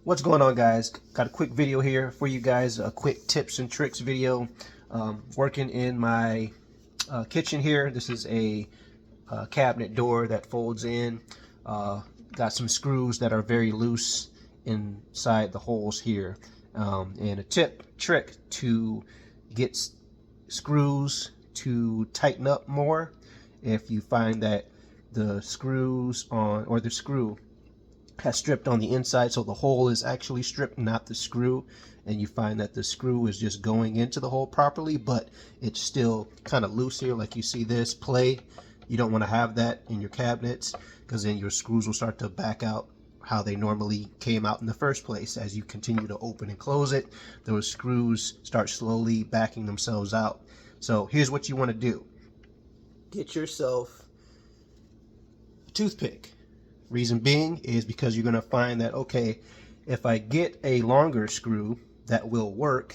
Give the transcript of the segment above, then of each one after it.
What's going on, guys? Got a quick video here for you guys, a quick tips and tricks video. Working in my kitchen here. This is a cabinet door that folds in. Got some screws that are very loose inside the holes here. And a trick to get screws to tighten up more. If you find that the screws on, or the screw has stripped on the inside, so the hole is actually stripped, not the screw, and you find that the screw is just going into the hole properly, but it's still kind of loose here, like you see this play. You don't want to have that in your cabinets, because then your screws will start to back out how they normally came out in the first place. As you continue to open and close it, those screws start slowly backing themselves out. So here's what you want to do. Get yourself a toothpick. Reason being is because you're going to find that, okay, if I get a longer screw that will work,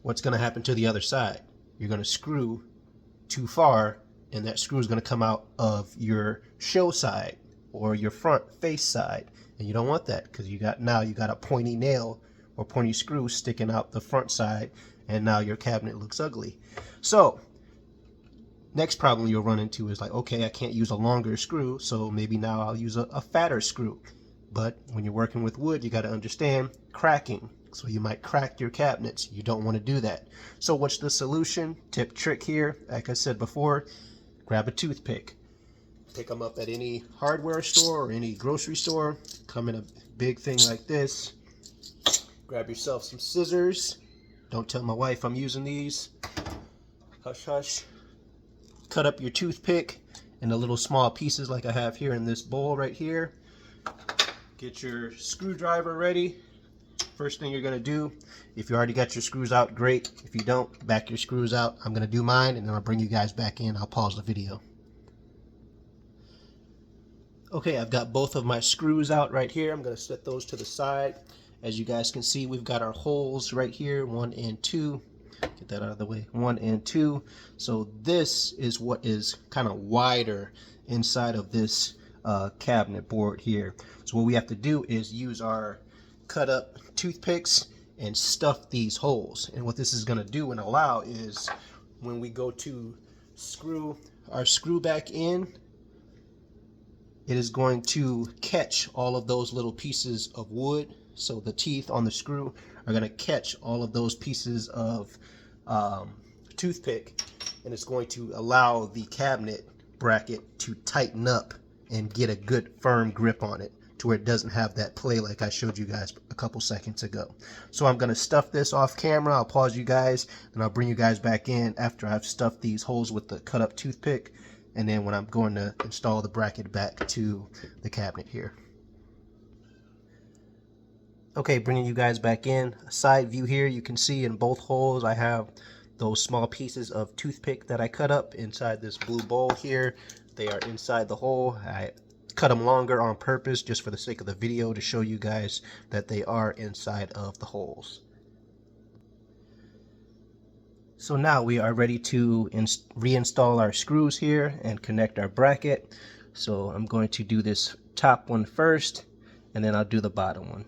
what's going to happen to the other side? You're going to screw too far, and that screw is going to come out of your show side or your front face side, and you don't want that, because you got a pointy nail or pointy screw sticking out the front side, and now your cabinet looks ugly. So next problem you'll run into is like, okay, I can't use a longer screw, so maybe now I'll use a fatter screw. But when you're working with wood, you got to understand cracking. So you might crack your cabinets. You don't want to do that. So what's the solution? Tip trick here, like I said before, grab a toothpick. Pick them up at any hardware store or any grocery store. Come in a big thing like this. Grab yourself some scissors. Don't tell my wife I'm using these. Hush, hush. Cut up your toothpick into little small pieces like I have here in this bowl right here. Get your screwdriver ready. First thing you're going to do, if you already got your screws out, great. If you don't, back your screws out. I'm going to do mine, and then I'll bring you guys back in. I'll pause the video. Okay, I've got both of my screws out right here. I'm going to set those to the side. As you guys can see, we've got our holes right here, 1 and 2. Get that out of the way, 1 and 2. So this is what is kind of wider inside of this cabinet board here. So what we have to do is use our cut up toothpicks and stuff these holes. And what this is going to do and allow is when we go to screw our screw back in, it is going to catch all of those little pieces of wood. So the teeth on the screw are going to catch all of those pieces of toothpick, and it's going to allow the cabinet bracket to tighten up and get a good firm grip on it to where it doesn't have that play like I showed you guys a couple seconds ago. So I'm going to stuff this off camera. I'll pause you guys and I'll bring you guys back in after I've stuffed these holes with the cut up toothpick, and then when I'm going to install the bracket back to the cabinet here. Okay, bringing you guys back in. A side view here, you can see in both holes I have those small pieces of toothpick that I cut up inside this blue bowl here. They are inside the hole. I cut them longer on purpose just for the sake of the video to show you guys that they are inside of the holes. So now we are ready to reinstall our screws here and connect our bracket. So I'm going to do this top one first, and then I'll do the bottom one.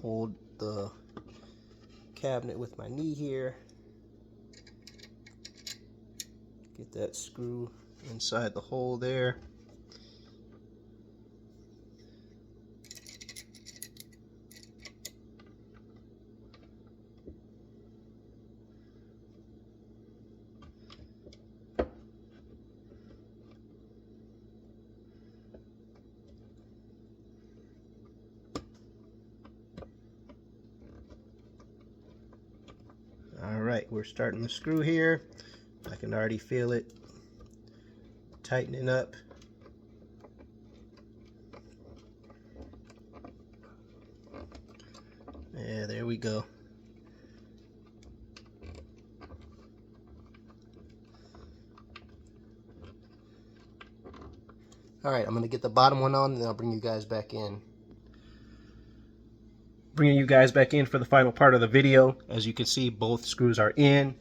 Hold the cabinet with my knee here. Get that screw inside the hole there. Alright, we're starting the screw here. I can already feel it tightening up. Yeah, there we go. Alright, I'm going to get the bottom one on, and then I'll bring you guys back in. Bringing you guys back in for the final part of the video. As you can see, both screws are in,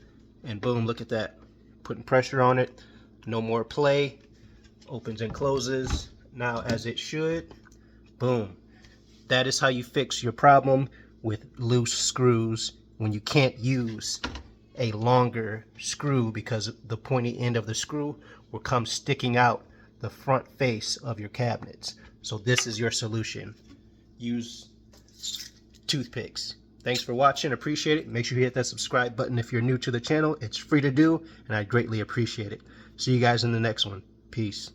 and boom, look at that. Putting pressure on it. No more play. Opens and closes now as it should. Boom. That is how you fix your problem with loose screws when you can't use a longer screw because the pointy end of the screw will come sticking out the front face of your cabinets. So this is your solution. Use toothpicks. Thanks for watching. Appreciate it. Make sure you hit that subscribe button if you're new to the channel. It's free to do, and I greatly appreciate it. See you guys in the next one. Peace.